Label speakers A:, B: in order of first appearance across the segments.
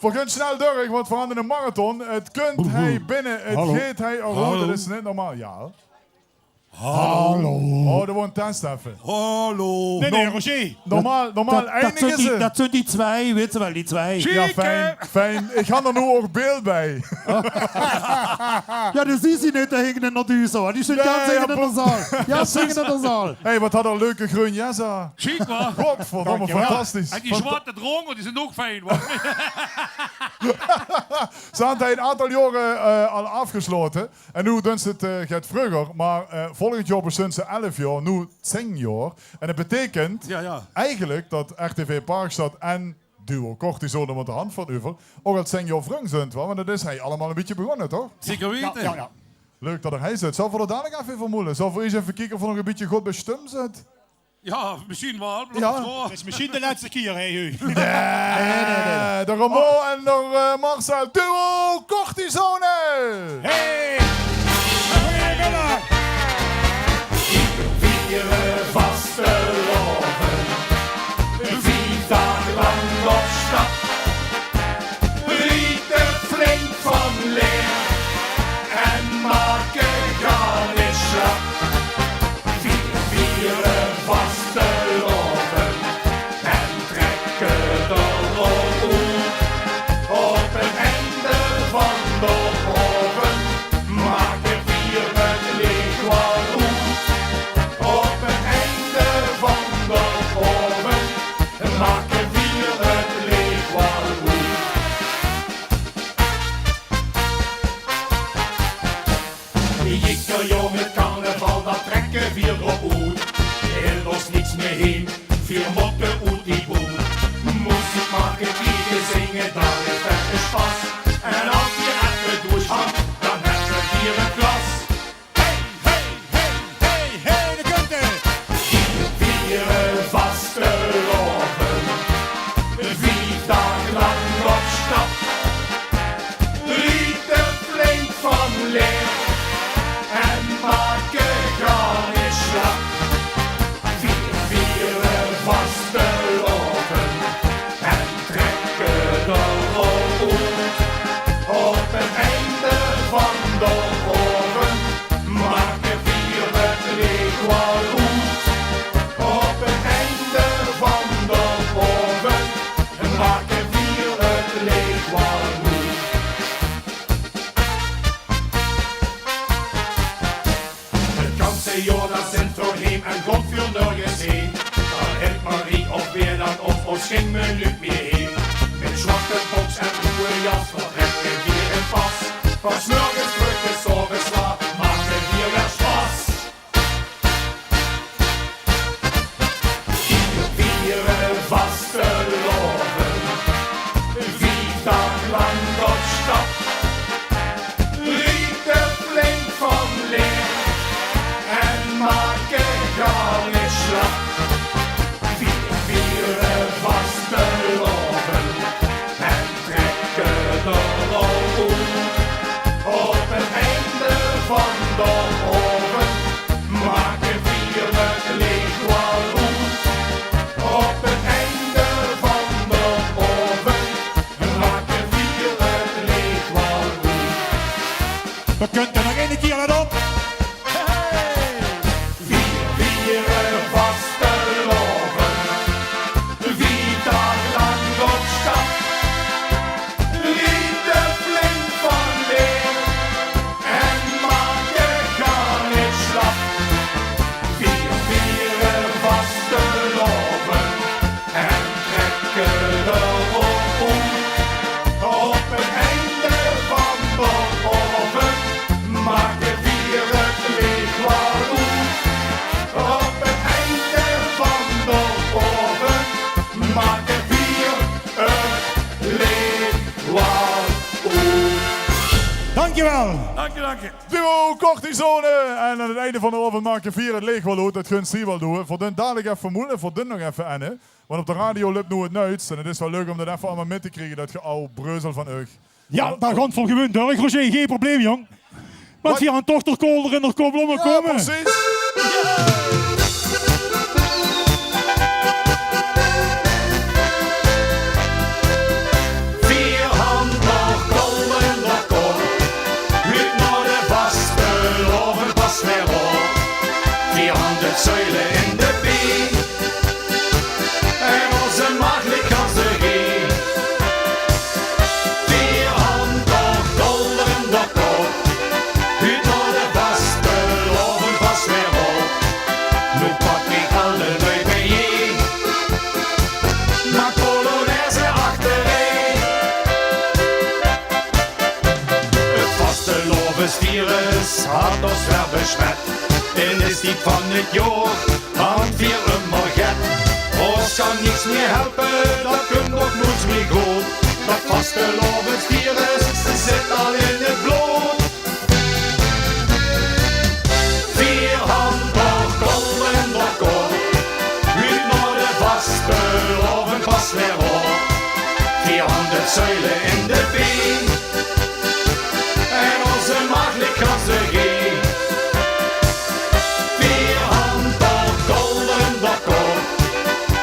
A: We gaan snel door, want we hadden een marathon. Het kunt hij binnen, het geeft hij eruit. Dat is niet normaal. Ja.
B: Hallo.
A: Oh, dat wordt een test even.
B: Hallo.
C: Nee, Roger.
A: Normaal eindigen ze.
C: Dat zijn die twee, weet je wel, die twee.
A: Ja, fijn. Ik ga er nu ook beeld bij.
C: Ja, dat is hij niet, daar hingen nog die zo. Die zijn ganz in de zaal. Ja, zingen in de zaal.
A: Hé, wat had een leuke groen jas aan.
D: Ziek, man.
A: Godverdomme, fantastisch.
D: En die zwarte drongen, die zijn ook fijn, man.
A: Ze hadden een aantal jaren al afgesloten. En nu doen ze het gaat vroeger. Maar volgend jaar bestunt ze 11 jaar, nu 10 jaar. En dat betekent eigenlijk dat RTV Parkstad en duo Cortisone met de hand van Uver ook al 10 jaar vroeg zijn. Want dat is hij allemaal een beetje begonnen, toch?
D: Zeker weten.
B: Ja.
A: Leuk dat er hij zit. Zal we er dadelijk even vermoeden? Zal we eens even kijken of er nog een beetje goed bij stem zit?
D: Ja, misschien wel.
A: Ja.
C: Dat is misschien de laatste keer, hè, u.
A: Nee. De Ramo en de Marcel. Duo Cortisone!
B: Hey! Goeie middag!
E: Vieren vaste loven, 4 dagen lang op stap. Rieten flink van leer en maken garnislap. Vieren vaste loven en trekken er op het einde van de oven. Maken vier het licht wel goed. Op het einde van de oven maken vier het licht wel goed. Jikkerjong met carnaval, dat trekken vier op uit. Er was niets meer heen, vier mokken uit die boel. Muziek maken, liedje zingen, dan is het een spas. En als je even doorgaat, dan heb je vier een klas.
B: Hey, de kunten!
E: Vieren vaste loven, 4 dagen lang op stap. Rieten flink van leer en maken garnislap. Vieren vaste loven en trekken erop uit. Op het einde van de oven maken vier het licht wel goed. Op het einde van de oven maken vier het licht wel goed. Het ganze Jonas centrum heen en komt veel nergens heen. Dan heeft Marie of weer dan op ons geen minuut meer heen. Met zwarte box en ruwe jas, wat heb je weer in pas. Van 's morgens terug tot 's ochtends laat, maakt het hier weer Spaß. Vieren vaste loven, 4 dagen lang op stap. Rieten flink van leer en maken garnislap. Vieren vaste loven en trekken erop uit. Op het einde van de oven maken vier het licht wel goed. Op het einde van de oven maken vier het licht wel goed.
B: We kunnen nog één keer let op.
E: Vieren vaste loven, 4 dagen lang op stap. Rieten flink van leer en maken garnislap. Vieren vaste loven en trekken erop uit. Op het einde van de oven maken vier het licht wel goed. Op het einde van de oven maken vier het licht wel goed.
B: Dankjewel.
D: Dank je.
A: Duo Cortisone! En aan het einde van de oven maken 4 het leeg wel uit. Dat gunst hier wel doen. Voor den dadelijk even moeilijk, voor den nog even ennen. Want op de radio loopt nu het nuits. En het is wel leuk om dat even allemaal mee te krijgen. Dat je oude breuzel van euch.
B: Ja, daar gaat voor gewend hoor. Roger, geen probleem jong. Want hier aan tochterkolder en er komen
A: Ja, precies.
E: Vier virus had ons wel besmet. En is niet van het jaar, want wir immer get. Ons kan niets meer helpen, dat kunt nog nooit meer goed. Dat vastelovensvirus zit al in het bloed. 400 golden dokter, uit naar de vasteloven pas weer op. 400 zuilen in de been, en onze maagdelijk kan ze geen. 400 golden dokter,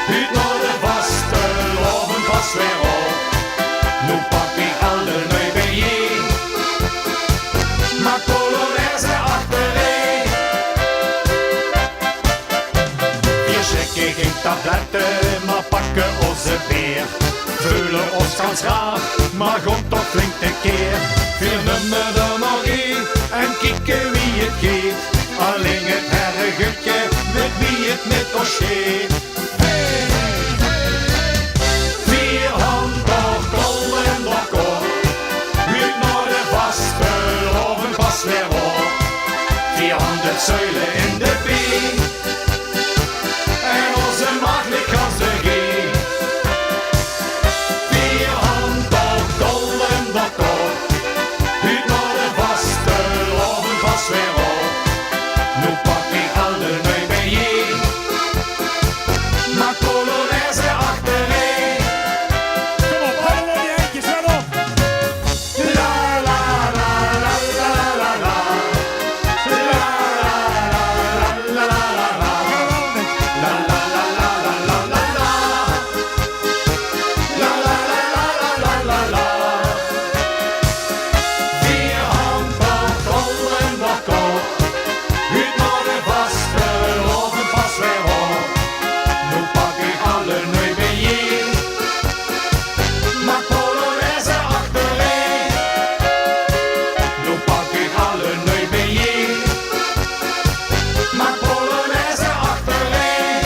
E: uit naar de vasteloven pas weer op. Nu pak ik al de neu bijeen, maar Polonaise achtereen. Wir schikken geen tabletten, maar pakken onze beer. Vullen ons kans raar, maar komt toch flink een keer. Wir nummer er nog één en kijken wie het geeft. Alleen het herregutje met wie het met ons scheelt. 400 golden dokter, uit naar de vasteloven pas weer op. 400 zuilen in de been, en onze maagdelijk kan ze geen. 400 golden dokter, uit naar de vasteloven pas weer op. Nu pak ik al de neu bijeen, maar Polonaise achtereen.
B: Kom op, allemaal die eindjes, let op.
E: La la la la la la la. La la la la la la la. La la la la la la la la. La la la la la la la. 400 golden dokter, uit naar de vasteloven pas weer op. Nu pak ik alle neu bijeen, maar Polonaise achtereen. Nu pak ik alle neu bijeen, maar Polonaise achtereen.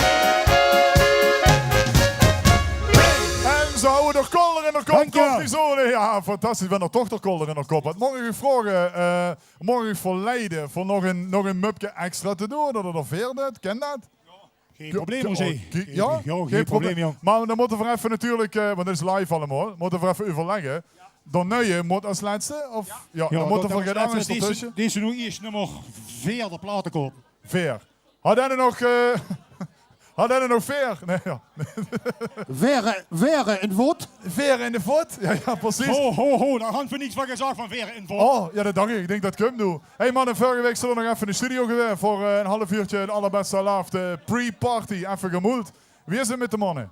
A: En ze houden nog kolder in de kop.
B: Dankjewel.
A: Komt die zone. Ja, fantastisch. We hebben nog toch de kolder in de kop. Het morgen vragen, morgen verleiden voor nog een mupje extra te doen. Dat er nog veel doet. Ken dat?
B: Geen probleem, José.
A: Ja?
B: Geen probleem, jong.
A: Maar dan moeten we even natuurlijk, want het is live allemaal, moeten we even overleggen. Dan je moet als laatste? Of? Ja, dan moeten we geen angst ertussen.
B: Deze nu eerst nummer 4 de platen kopen.
A: Veer. Had hij er nog... Had hij er nog veer? Nee, ja.
C: Veren in voet.
A: Veer in de voet? Ja, precies.
B: Ho, daar hangt voor niets wat je zag van Veren in voet.
A: Oh, ja, dat dacht ik. Ik denk dat ik hem doe. Hey mannen, vorige week zullen we nog even in de studio geweest voor een half uurtje de allerbeste laaf, de pre-party, even gemoeld. Wie is het met de mannen?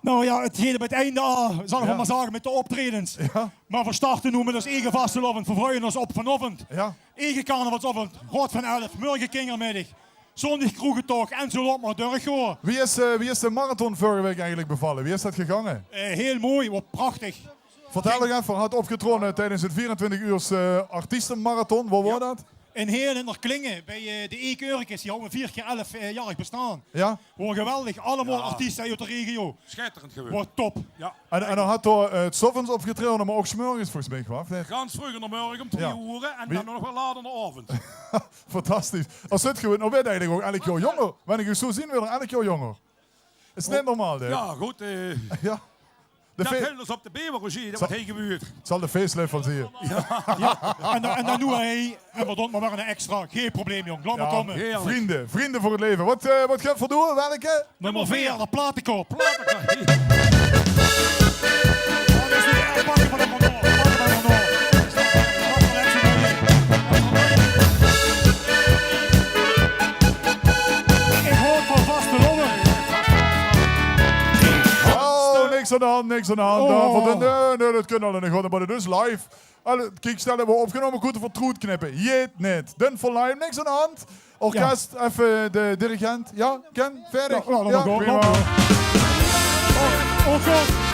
B: Nou ja, het hele bij het einde zal ik maar zeggen met de optredens.
A: Ja.
B: Maar we starten nu met ons eigen vastelovend. We vrooien ons op vanavond.
A: Ja.
B: Eigen carnavalsavond, Rot van 11, morgen kindermiddag. Zondag kroegentocht en zo loopt maar doorgaan.
A: Wie is de marathon vorige week eigenlijk bevallen? Wie is dat gegangen?
B: Heel mooi, wat prachtig.
A: Vertel nog even, had opgetrokken tijdens het 24 uur artiestenmarathon. Waar was dat?
B: In Heerlen in Klingen, bij de E-Keurkens, die houden 4 keer 11 jarig bestaan.
A: Ja?
B: Gewoon geweldig, allemaal artiesten uit de regio.
D: Schitterend geweest.
B: Wordt top.
D: Ja.
A: En dan had er het Sovens opgetreden, maar ook smorgens volgens mij kwam. Nee.
D: Gans vroeger naar morgen om 3
A: Ja.
D: uur en
A: Wie-
D: dan nog wel later in de avond.
A: Fantastisch. Als het gewoon, nou weet eigenlijk ook elk jaar jonger. Wanneer ik je zo zien wil, elk jaar jonger. Is net normaal, hè?
D: Ja, goed.
A: Ja. De
D: Dat
A: fe-
D: geldt dus op de Bever, Roger, dat wat heen gebeurt.
A: het zal de facelift van zien.
B: En dan doen wij, en we doen maar een extra. Geen probleem, jong. Laat maar komen.
D: Heerlijk.
A: Vrienden voor het leven. Wat gaat voor doen? Welke?
B: Nummer 4, de platenkoop.
D: Platen.
B: Pakken van de Mandor. Ik hoor van vasteloven.
A: Oh, niks aan de hand, niks aan de hand. Nee, dat kunnen we niet goed, maar het is live. Kijk, stel dat we opgenomen goed voor troet knippen. Jeet niet. Dan voor live, niks aan de hand. Orkest, even de dirigent. Ja, Ken, verder.
B: Ja, laat maar gaan,
A: prima.
B: laat maar. Oh god.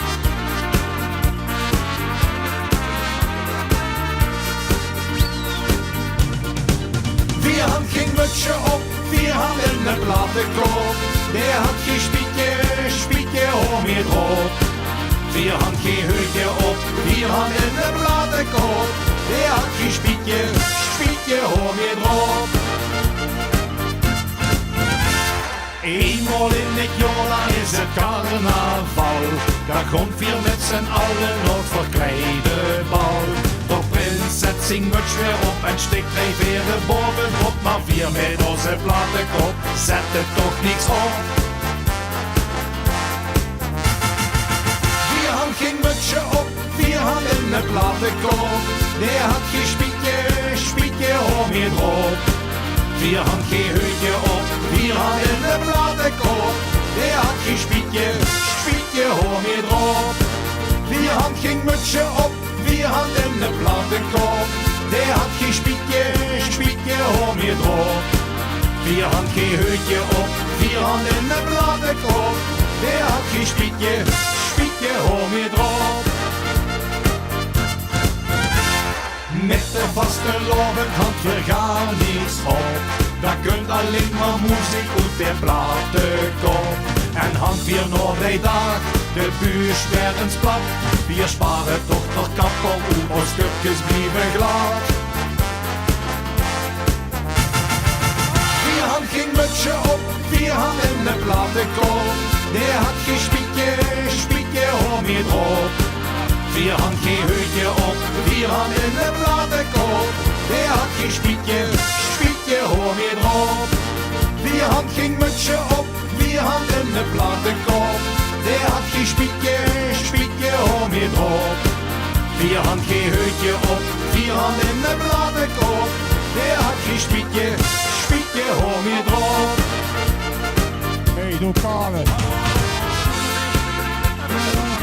E: Wir haben geen mutsje op, wir haben een platenkoop. Der hat geen spietje om meer rood. Wir haben geen hutje op, wir haben een platenkoop. Der hat geen spietje spietje, hoor meer erop. Eenmaal in het jaar is het carnaval. Daar komt weer met z'n allen nog verkleide bal. De prins zet zijn muts weer op en stikt wij weer bovenop. Maar vier met onze platenkop zet het toch niks op. Wir haben geen mutsje op, wir haben een platenkop. Der had geen spietje, hoor meer erop. Wir haben geen heutje op, wir haben een platenkop. Der had geen spietje, hoor meer erop. Wir haben geen mutsje op, wir haben een platenkop. Der had geen spietje, hoor meer erop. Wir haben geen heutje op, wir haben een platenkop. Der had geen spietje, hoor meer erop. Met de vaste loven hand we gaan niets op. Dat kunt alleen maar muziek uit de platenkop. En hand weer nog bij dag, de buurs werden plat. Wir sparen toch nog kappel, ons stukjes blijven glad. Wir haben geen mutsje op, wir haben een platenkop. Der had geen spietje, hoor meer erop. Wir haben geen heutje op, wir haben een platenkop. Der had geen spietje, hoor meer erop. Wir haben geen mutsje op, wir haben een platenkop. Der had geen spietje, hoor meer erop. Wir haben geen heutje op, wir haben een platenkop. Der had geen spietje, hoor meer erop.
B: Hey, doe Karen.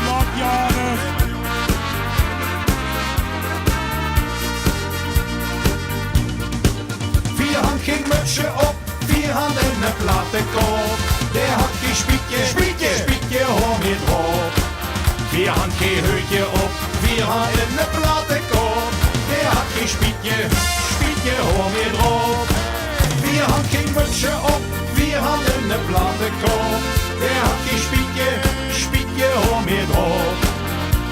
B: Laat Janus.
E: Wir haben geen mutsje op, wir haben een platenkop. Der had geen spietje, hoor meer erop. Wir haben geen heutje op, wir haben een platenkop. Der had geen spietje, hoor meer erop. Wir haben geen mutsje op, wir haben een platenkop. Der had geen spietje, hoor meer erop.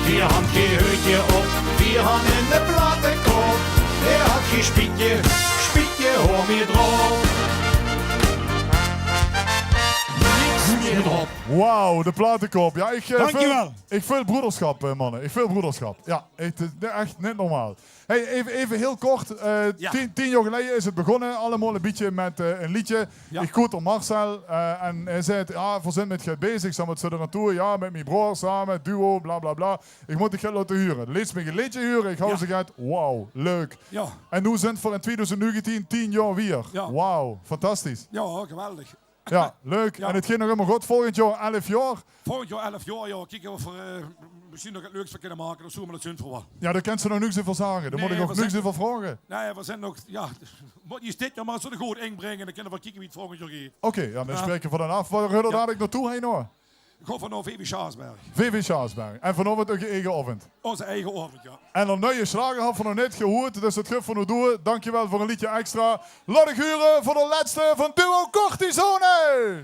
E: Wir haben geen heutje op, wir haben een platenkop. Der had geen spietje, hoor meer erop. Niks meer erop.
A: Wauw, de platenkop. Ja,
B: Dankjewel.
A: Ik vul broederschap, mannen. Ik vul broederschap. Ja, echt niet normaal. Hey, even heel kort.
D: Ja.
A: 10 jaar geleden is het begonnen. Allemaal een beetje met een liedje.
D: Ja.
A: Ik goed om Marcel. En hij zei, ja, voor zin met je bezig. Samen met z'n naartoe. Ja, met mijn broer samen. Duo, bla bla bla. Ik moet het geld laten huren. Lees me een liedje huren. Ik hou
D: Ja.
A: ze uit. Wauw, leuk.
D: Ja.
A: En nu zijn het voor in 2019 10 jaar weer.
D: Ja.
A: Wauw, fantastisch.
D: Ja, geweldig.
A: Ja, leuk.
D: Ja.
A: En het ging nog helemaal goed. Volgend jaar 11 jaar.
D: Volgend jaar 11 jaar, ja. Kijken of we misschien nog het leukste kunnen maken. Dan zoeken we het zin voor wat.
A: Ja, daar kan ze nog niks over zeggen. Daar
D: Nee,
A: moet ik nog
D: we
A: niks
D: zijn-
A: over vragen.
D: Nee, we zijn nog, ja. Moet je dit maar zo goed inbrengen. Dan kunnen we kijken wie het volgend jaar gaat.
A: Oké, ja, dan
D: Ja.
A: spreken we dan af. Waar ga je dadelijk naartoe heen hoor?
D: Ik ga van VV Schaasberg.
A: VV Schaasberg. En vanavond ook je eigen avond.
D: Onze eigen avond, ja.
A: En dan nieuwe slagen had van nog net gehoord. Dus het gaat van nu doen. Dankjewel voor een liedje extra. Laat ik huren voor de laatste van Duo Cortisone.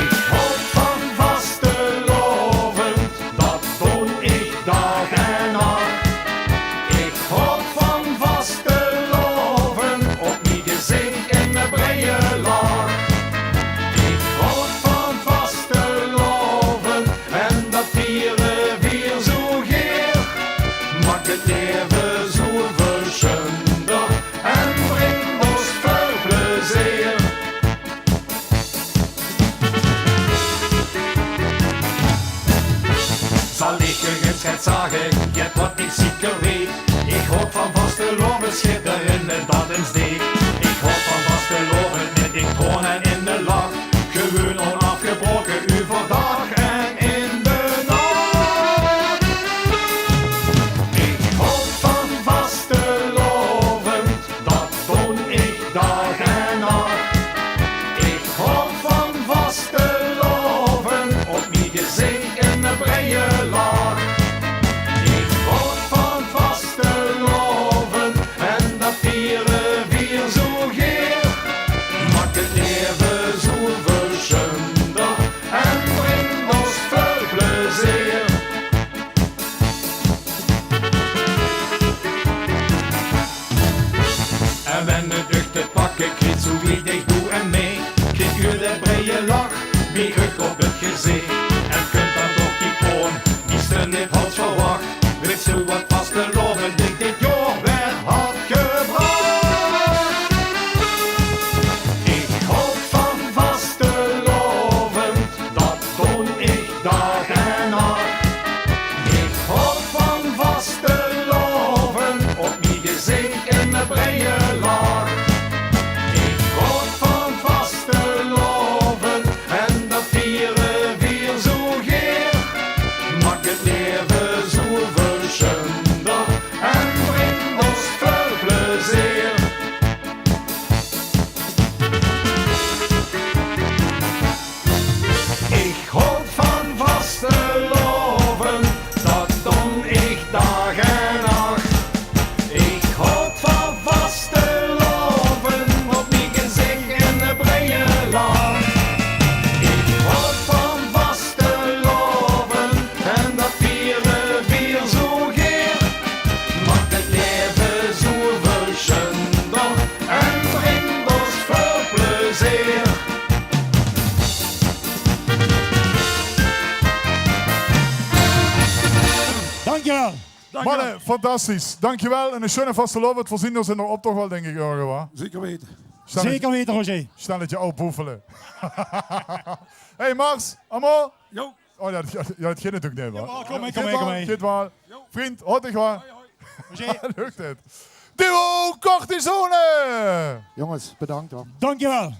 E: Ik hou van vastelovend, dat doe ik dag en nacht. Ik hou van vastelovend, op mijn gezicht in de breie laag. Ik hou van vastelovend, en dat vieren weer zo geer. Maakt het leven zo verschunder, en brengt ons veel plezier. Zal ik je eens gaat zeggen, je hebt wat niet zeker weet. Ik hoop van vastelovend, schitterend dat een steek. Ik hoop van vastelovend, met in toon en in de lach. Gewoon onafgebroken, overdag en in de nacht. Ik hoop van vastelovend, dat doe ik dag en nacht. Ik hoop van vastelovend, op mijn gezicht in de breie laag. Ik hoop van Kijk eens hoe wie ik doe en mee. Kijk u de breie lach, wie u op het gezicht. En kunt dan toch die poon, die steun niet had verwacht. Weet zo wat vast te loven, dit jaar werd hard gebracht. Ik hou van vaste loven, dat doe ik dag en nacht. Ik hou van vaste loven, op mijn gezicht in de breie lach. Ik hou van vaste loven, en dat vieren weer zo geer. Maak het leven zo verschunder, en brengt ons veel plezier. Ik hou van vaste loven, dat doe ik dag en nacht. Ik hou van vaste loven, op mijn gezicht in de breie lach. Ik hou van vaste loven, en dat vieren weer zo geer. Maakt het leven zo verschunder, en brengt ons veel plezier.
B: Dankjewel.
A: Mannen, fantastisch. Dankjewel. En een schöne vaste loven. Het voorzien ons in de optocht wel, denk ik, Jurgen, wa?
D: Zeker weten.
B: Zeker weten, Roger.
A: Stelletje oud boefelen. Hey Mars, Amor.
D: Jo.
A: Oh ja, het ging natuurlijk niet, wa?
B: Ja, kom mee.
A: Git wel. Vriend, hartig waar.
B: Roger,
A: Lukt het. Duo Cortisone!
C: Jongens, bedankt hoor.
B: dankjewel.